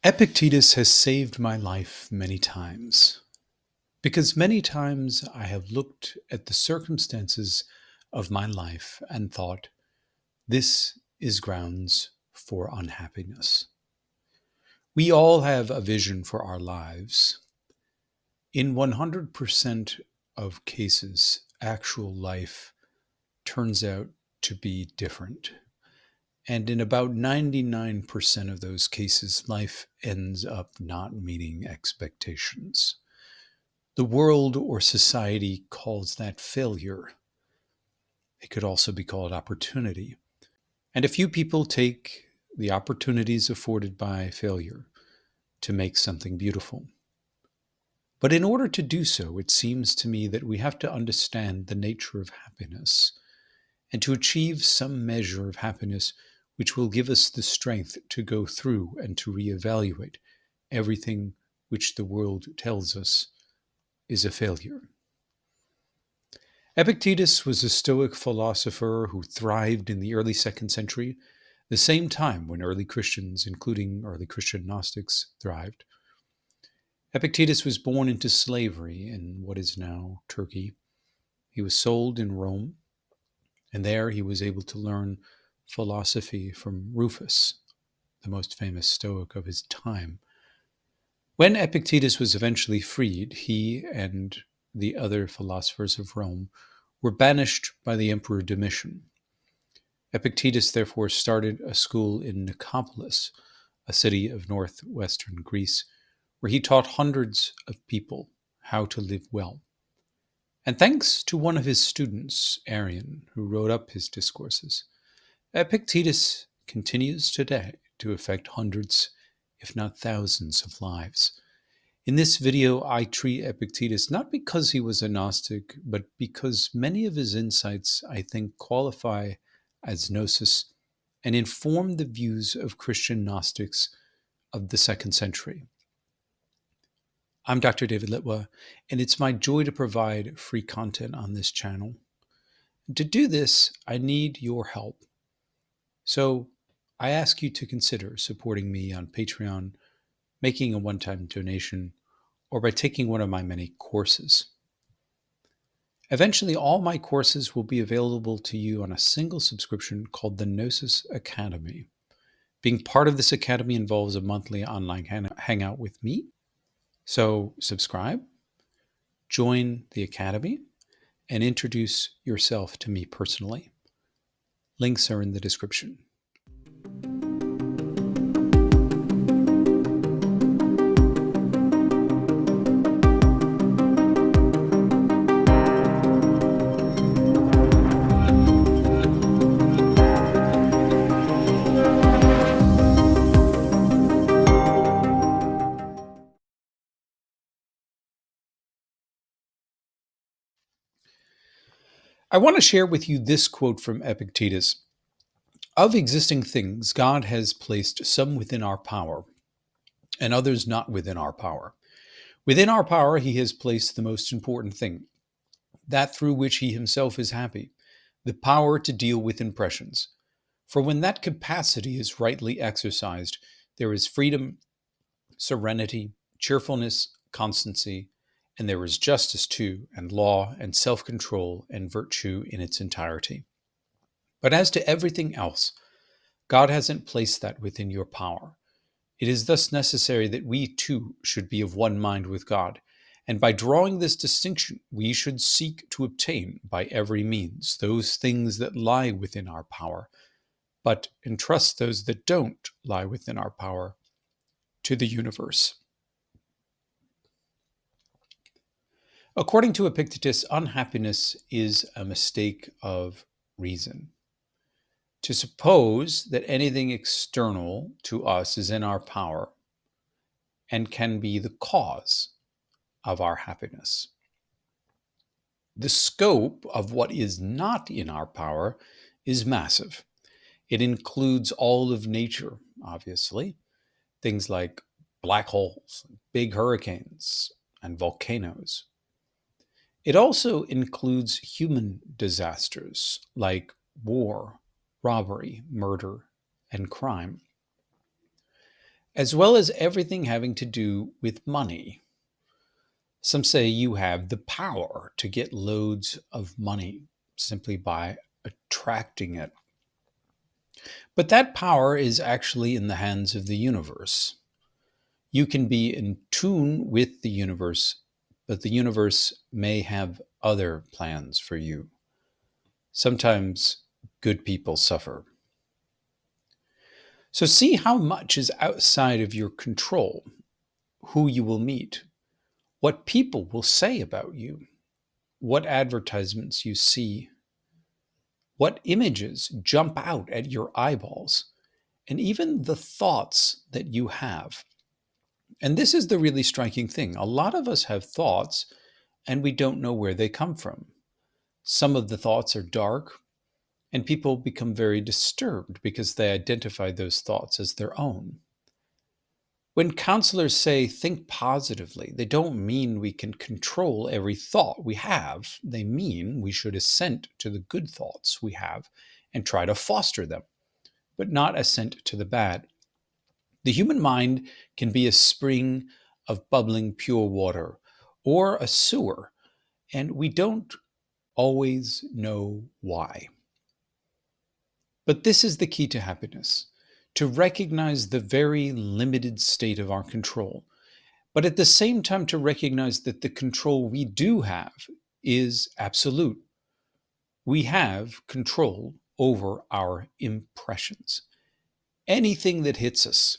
Epictetus has saved my life many times, because many times I have looked at the circumstances of my life and thought, this is grounds for unhappiness. We all have a vision for our lives. In 100% of cases, actual life turns out to be different. And in about 99% of those cases, life ends up not meeting expectations. The world or society calls that failure. It could also be called opportunity. And a few people take the opportunities afforded by failure to make something beautiful. But in order to do so, it seems to me that we have to understand the nature of happiness and to achieve some measure of happiness which will give us the strength to go through and to reevaluate everything which the world tells us is a failure. Epictetus was a Stoic philosopher who thrived in the early 2nd century, the same time when early Christians, including early Christian Gnostics, thrived. Epictetus was born into slavery in what is now Turkey. He was sold in Rome, and there he was able to learn philosophy from Rufus, the most famous Stoic of his time. When Epictetus was eventually freed, he and the other philosophers of Rome were banished by the Emperor Domitian. Epictetus therefore started a school in Nicopolis, a city of northwestern Greece, where he taught hundreds of people how to live well. And thanks to one of his students, Arian, who wrote up his discourses, Epictetus continues today to affect hundreds, if not thousands, of lives. In this video, I treat Epictetus not because he was a Gnostic, but because many of his insights, I think, qualify as gnosis and inform the views of Christian Gnostics of the 2nd century. I'm Dr. David Litwa, and it's my joy to provide free content on this channel. To do this, I need your help. So I ask you to consider supporting me on Patreon, making a one-time donation, or by taking one of my many courses. Eventually, all my courses will be available to you on a single subscription called the Gnosis Academy. Being part of this academy involves a monthly online hangout with me. So subscribe, join the academy, and introduce yourself to me personally. Links are in the description. I want to share with you this quote from Epictetus. Of existing things, God has placed some within our power, and others not within our power. Within our power, he has placed the most important thing, that through which he himself is happy, the power to deal with impressions. For when that capacity is rightly exercised, there is freedom, serenity, cheerfulness, constancy, and there is justice too, and law, and self-control, and virtue in its entirety. But as to everything else, God hasn't placed that within your power. It is thus necessary that we too should be of one mind with God, and by drawing this distinction, we should seek to obtain by every means those things that lie within our power, but entrust those that don't lie within our power to the universe. According to Epictetus, unhappiness is a mistake of reason. To suppose that anything external to us is in our power and can be the cause of our happiness. The scope of what is not in our power is massive. It includes all of nature, obviously, things like black holes, big hurricanes, and volcanoes. It also includes human disasters like war, robbery, murder, and crime. as well as everything having to do with money. Some say you have the power to get loads of money simply by attracting it. But that power is actually in the hands of the universe. You can be in tune with the universe, but the universe may have other plans for you. Sometimes good people suffer. So see how much is outside of your control, who you will meet, what people will say about you, what advertisements you see, what images jump out at your eyeballs, and even the thoughts that you have. And this is the really striking thing. A lot of us have thoughts and we don't know where they come from. Some of the thoughts are dark, and people become very disturbed because they identify those thoughts as their own. When counselors say think positively, they don't mean we can control every thought we have. They mean we should assent to the good thoughts we have and try to foster them, but not assent to the bad. The human mind can be a spring of bubbling pure water or a sewer, and we don't always know why. But this is the key to happiness, to recognize the very limited state of our control, but at the same time to recognize that the control we do have is absolute. We have control over our impressions. Anything that hits us,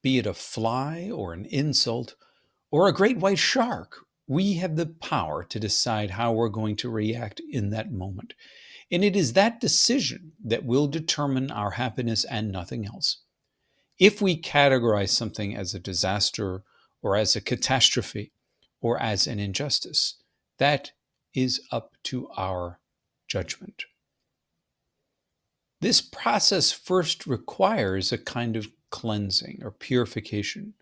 be it a fly or an insult or a great white shark, we have the power to decide how we're going to react in that moment. And it is that decision that will determine our happiness and nothing else. If we categorize something as a disaster or as a catastrophe or as an injustice, that is up to our judgment. This process first requires a kind of cleansing or purification.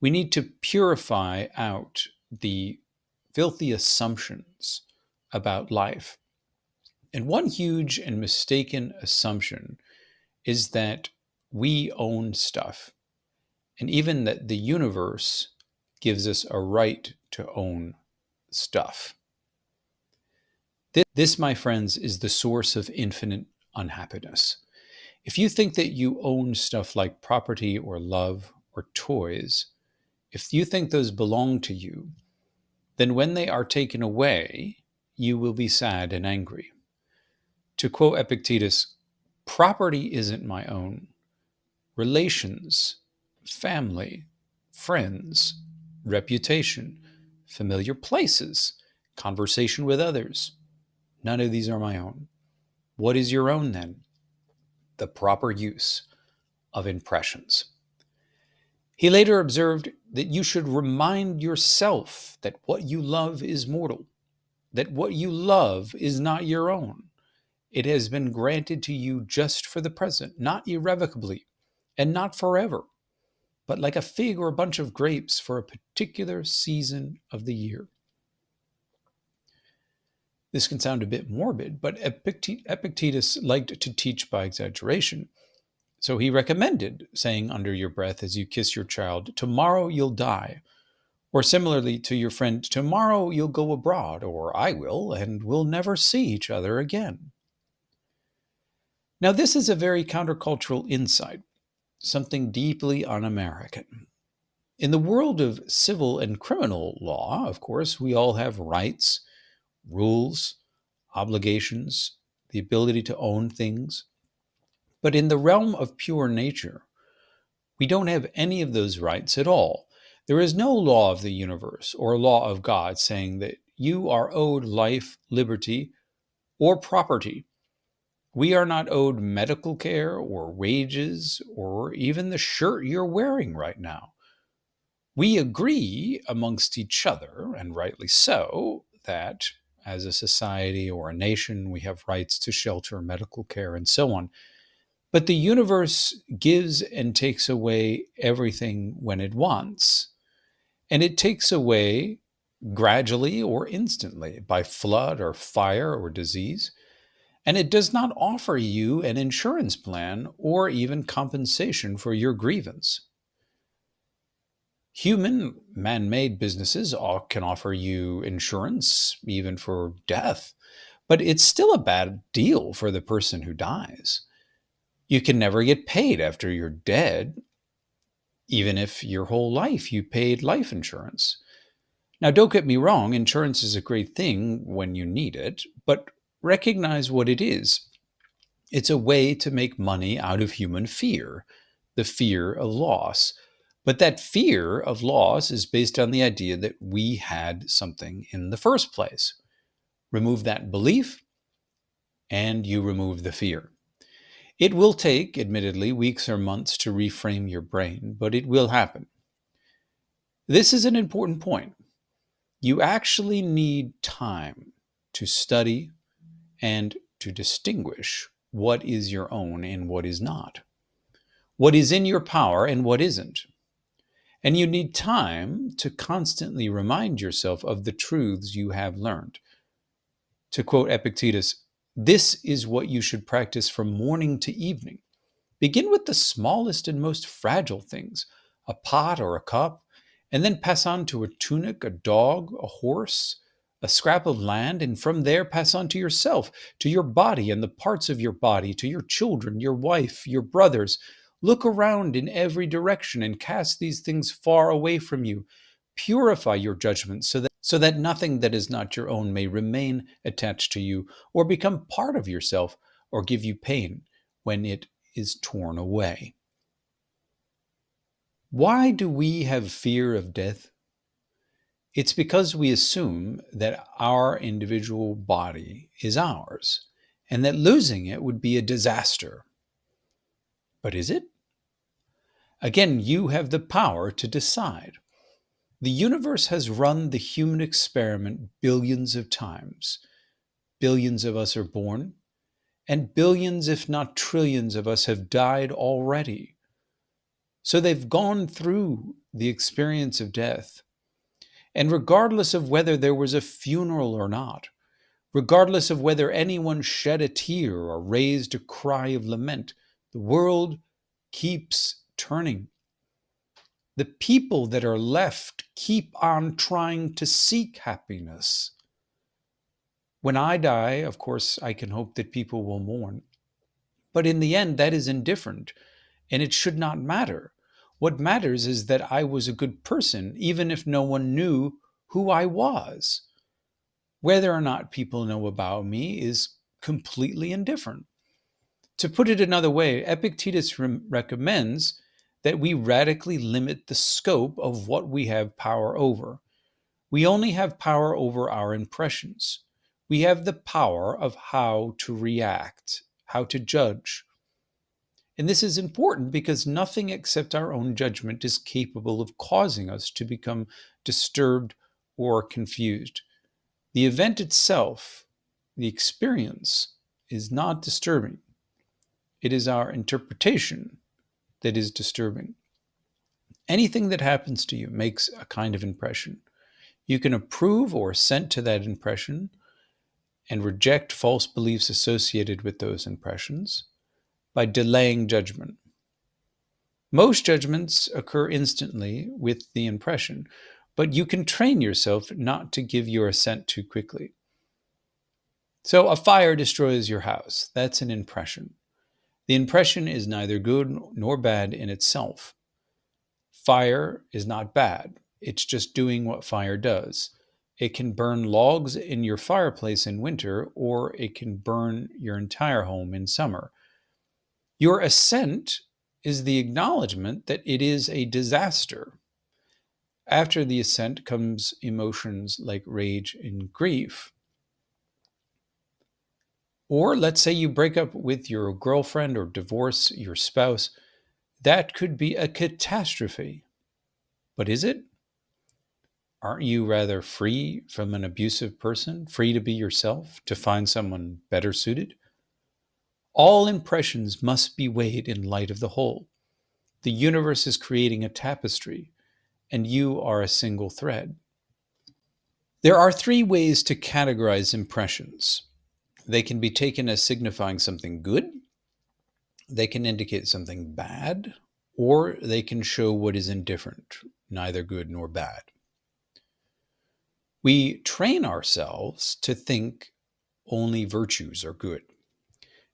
We need to purify out the filthy assumptions about life. And one huge and mistaken assumption is that we own stuff, and even that the universe gives us a right to own stuff. This, my friends, is the source of infinite unhappiness. If you think that you own stuff like property or love or toys, if you think those belong to you, then when they are taken away, you will be sad and angry. To quote Epictetus, property isn't my own. Relations, family, friends, reputation, familiar places, conversation with others, none of these are my own. What is your own then? The proper use of impressions. He later observed that you should remind yourself that what you love is mortal, that what you love is not your own. It has been granted to you just for the present, not irrevocably, and not forever, but like a fig or a bunch of grapes for a particular season of the year. This can sound a bit morbid, but Epictetus liked to teach by exaggeration. So he recommended saying under your breath as you kiss your child, tomorrow you'll die. Or similarly to your friend, tomorrow you'll go abroad, or I will, and we'll never see each other again. Now, this is a very countercultural insight, something deeply un-American. In the world of civil and criminal law, of course, we all have rights, rules, obligations, the ability to own things. But in the realm of pure nature, we don't have any of those rights at all. There is no law of the universe or law of God saying that you are owed life, liberty, or property. We are not owed medical care or wages or even the shirt you're wearing right now. We agree amongst each other, and rightly so, that as a society or a nation, we have rights to shelter, medical care, and so on. But the universe gives and takes away everything when it wants. And it takes away gradually or instantly by flood or fire or disease. And it does not offer you an insurance plan or even compensation for your grievance. Human, man-made businesses can offer you insurance, even for death, but it's still a bad deal for the person who dies. You can never get paid after you're dead, even if your whole life you paid life insurance. Now, don't get me wrong, insurance is a great thing when you need it, but recognize what it is. It's a way to make money out of human fear, the fear of loss. But that fear of loss is based on the idea that we had something in the first place. Remove that belief, and you remove the fear. It will take, admittedly, weeks or months to reframe your brain, but it will happen. This is an important point. You actually need time to study and to distinguish what is your own and what is not, what is in your power and what isn't. And you need time to constantly remind yourself of the truths you have learned. To quote Epictetus, this is what you should practice from morning to evening. Begin with the smallest and most fragile things, a pot or a cup, and then pass on to a tunic, a dog, a horse, a scrap of land, and from there pass on to yourself, to your body and the parts of your body, to your children, your wife, your brothers. Look around in every direction and cast these things far away from you. Purify your judgments so that nothing that is not your own may remain attached to you or become part of yourself or give you pain when it is torn away. Why do we have fear of death? It's because we assume that our individual body is ours and that losing it would be a disaster. But is it? Again, you have the power to decide. The universe has run the human experiment billions of times. Billions of us are born, and billions, if not trillions, of us have died already. So they've gone through the experience of death. And regardless of whether there was a funeral or not, regardless of whether anyone shed a tear or raised a cry of lament, the world keeps turning. The people that are left keep on trying to seek happiness. When I die, of course, I can hope that people will mourn. But in the end, that is indifferent, and it should not matter. What matters is that I was a good person, even if no one knew who I was. Whether or not people know about me is completely indifferent. To put it another way, Epictetus recommends that we radically limit the scope of what we have power over. We only have power over our impressions. We have the power of how to react, how to judge. And this is important because nothing except our own judgment is capable of causing us to become disturbed or confused. The event itself, the experience, is not disturbing. It is our interpretation that is disturbing. Anything that happens to you makes a kind of impression. You can approve or assent to that impression and reject false beliefs associated with those impressions by delaying judgment. Most judgments occur instantly with the impression, but you can train yourself not to give your assent too quickly. So a fire destroys your house. That's an impression. The impression is neither good nor bad in itself. Fire is not bad. It's just doing what fire does. It can burn logs in your fireplace in winter, or it can burn your entire home in summer. Your assent is the acknowledgement that it is a disaster. After the assent comes emotions like rage and grief. Or let's say you break up with your girlfriend or divorce your spouse. That could be a catastrophe. But is it? Aren't you rather free from an abusive person, free to be yourself, to find someone better suited? All impressions must be weighed in light of the whole. The universe is creating a tapestry, and you are a single thread. There are three ways to categorize impressions. They can be taken as signifying something good, they can indicate something bad, or they can show what is indifferent. neither good nor bad. We train ourselves to think only virtues are good.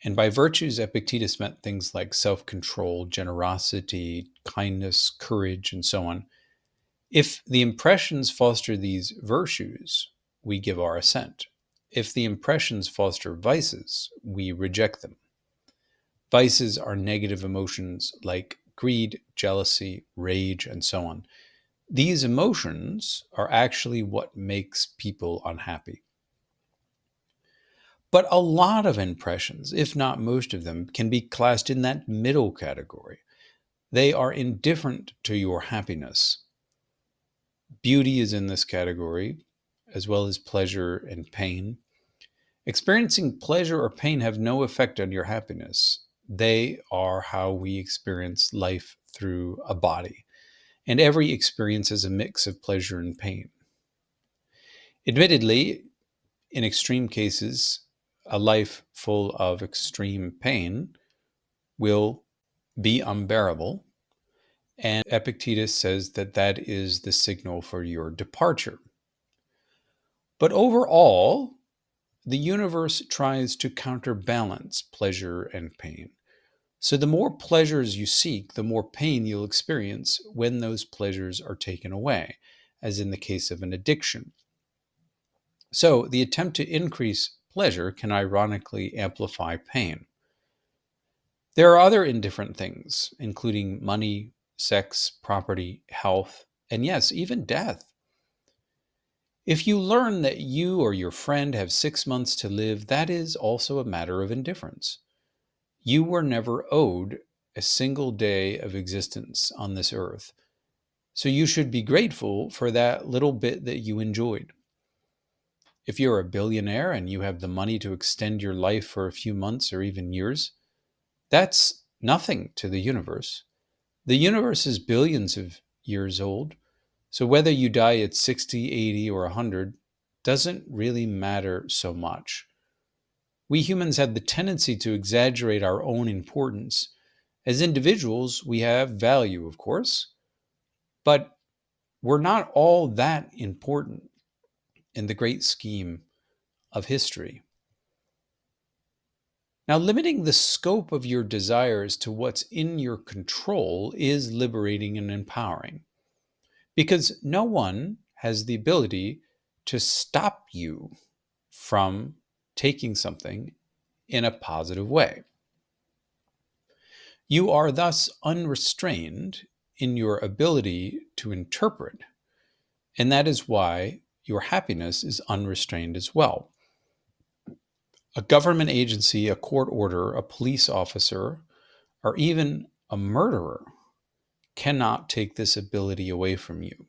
And by virtues, Epictetus meant things like self control, generosity, kindness, courage, and so on. If the impressions foster these virtues, we give our assent. If the impressions foster vices, we reject them. Vices are negative emotions like greed, jealousy, rage, and so on. These emotions are actually what makes people unhappy. But a lot of impressions, if not most of them, can be classed in that middle category. They are indifferent to your happiness. Beauty is in this category, as well as pleasure and pain. Experiencing pleasure or pain have no effect on your happiness. They are how we experience life through a body. And every experience is a mix of pleasure and pain. Admittedly, in extreme cases, a life full of extreme pain will be unbearable. And Epictetus says that that is the signal for your departure. But overall, the universe tries to counterbalance pleasure and pain. So the more pleasures you seek, the more pain you'll experience when those pleasures are taken away, as in the case of an addiction. So the attempt to increase pleasure can ironically amplify pain. There are other indifferent things, including money, sex, property, health, and yes, even death. If you learn that you or your friend have 6 months to live, that is also a matter of indifference. You were never owed a single day of existence on this earth, so you should be grateful for that little bit that you enjoyed. If you're a billionaire and you have the money to extend your life for a few months or even years, that's nothing to the universe. The universe is billions of years old, so whether you die at 60, 80, or 100 doesn't really matter so much. We humans have the tendency to exaggerate our own importance. As individuals, we have value, of course, but we're not all that important in the great scheme of history. Now, limiting the scope of your desires to what's in your control is liberating and empowering because no one has the ability to stop you from taking something in a positive way. You are thus unrestrained in your ability to interpret, and that is why your happiness is unrestrained as well. A government agency, a court order, a police officer, or even a murderer cannot take this ability away from you.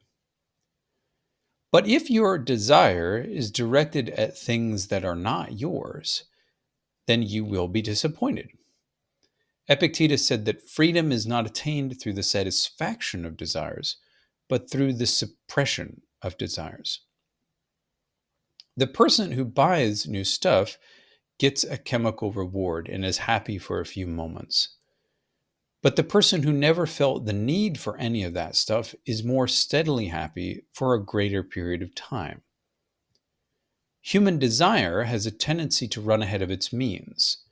But if your desire is directed at things that are not yours, then you will be disappointed. Epictetus said that freedom is not attained through the satisfaction of desires, but through the suppression of desires. The person who buys new stuff gets a chemical reward and is happy for a few moments. But the person who never felt the need for any of that stuff is more steadily happy for a greater period of time. Human desire has a tendency to run ahead of its means.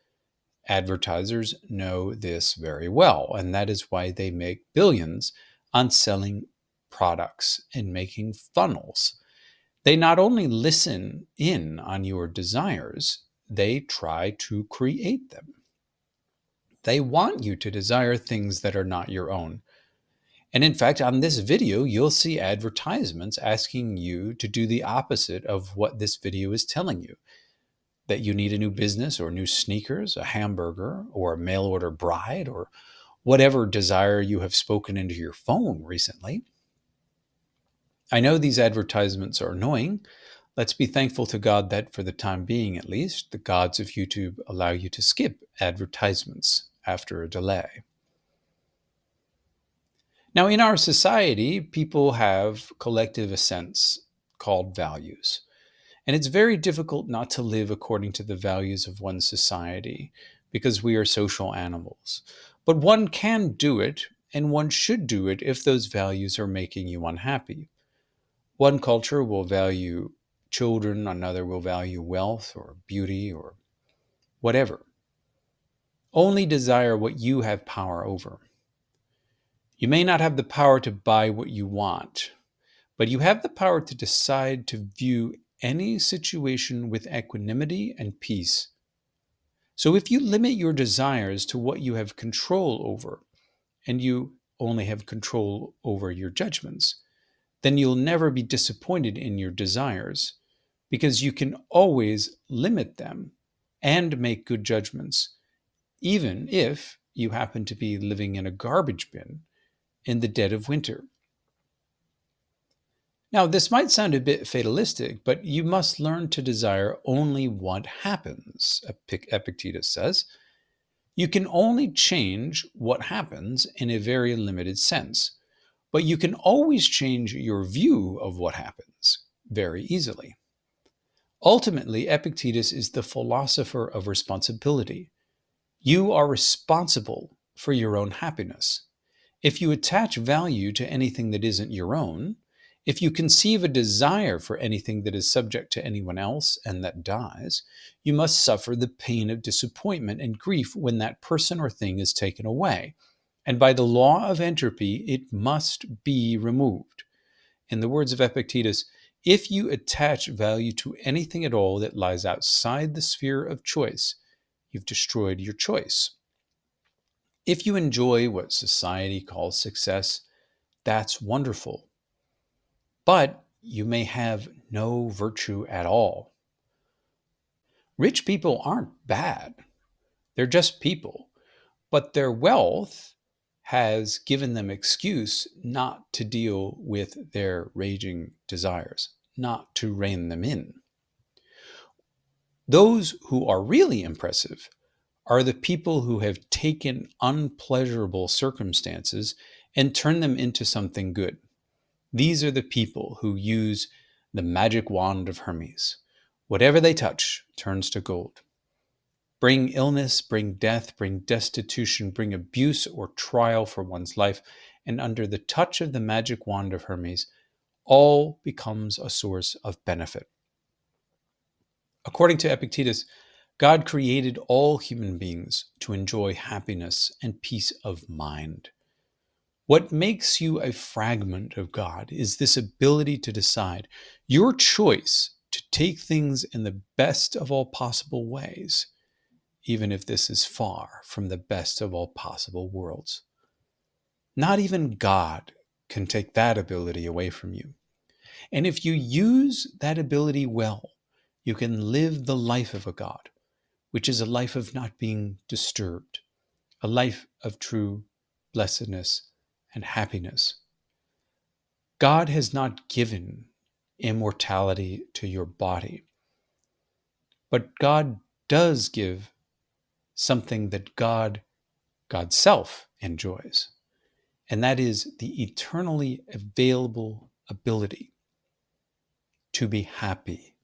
Advertisers know this very well, and that is why they make billions on selling products and making funnels. They not only listen in on your desires, they try to create them. They want you to desire things that are not your own. And in fact, on this video, you'll see advertisements asking you to do the opposite of what this video is telling you. That you need a new business or new sneakers, a hamburger, or a mail order bride, or whatever desire you have spoken into your phone recently. I know these advertisements are annoying. Let's be thankful to God that for the time being, at least, the gods of YouTube allow you to skip advertisements after a delay. Now, in our society, people have collective assents called values. And it's very difficult not to live according to the values of one's society because we are social animals. But one can do it and one should do it if those values are making you unhappy. One culture will value children, another will value wealth or beauty or whatever. Only desire what you have power over. You may not have the power to buy what you want, but you have the power to decide to view any situation with equanimity and peace. So if you limit your desires to what you have control over, and you only have control over your judgments, then you'll never be disappointed in your desires because you can always limit them and make good judgments, even if you happen to be living in a garbage bin in the dead of winter. Now, this might sound a bit fatalistic, but you must learn to desire only what happens, Epictetus says. You can only change what happens in a very limited sense, but you can always change your view of what happens very easily. Ultimately, Epictetus is the philosopher of responsibility. You are responsible for your own happiness. If you attach value to anything that isn't your own, if you conceive a desire for anything that is subject to anyone else and that dies, you must suffer the pain of disappointment and grief when that person or thing is taken away. And by the law of entropy, it must be removed. In the words of Epictetus, if you attach value to anything at all that lies outside the sphere of choice, you've destroyed your choice. If you enjoy what society calls success, that's wonderful. But you may have no virtue at all. Rich people aren't bad. They're just people. But their wealth has given them excuse not to deal with their raging desires, not to rein them in. Those who are really impressive are the people who have taken unpleasurable circumstances and turned them into something good. These are the people who use the magic wand of Hermes. Whatever they touch turns to gold. Bring illness, bring death, bring destitution, bring abuse or trial for one's life, and under the touch of the magic wand of Hermes, all becomes a source of benefit. According to Epictetus, God created all human beings to enjoy happiness and peace of mind. What makes you a fragment of God is this ability to decide, your choice to take things in the best of all possible ways, even if this is far from the best of all possible worlds. Not even God can take that ability away from you. And if you use that ability well, you can live the life of a God, which is a life of not being disturbed, a life of true blessedness and happiness. God has not given immortality to your body, but God does give something that God's self enjoys, and that is the eternally available ability to be happy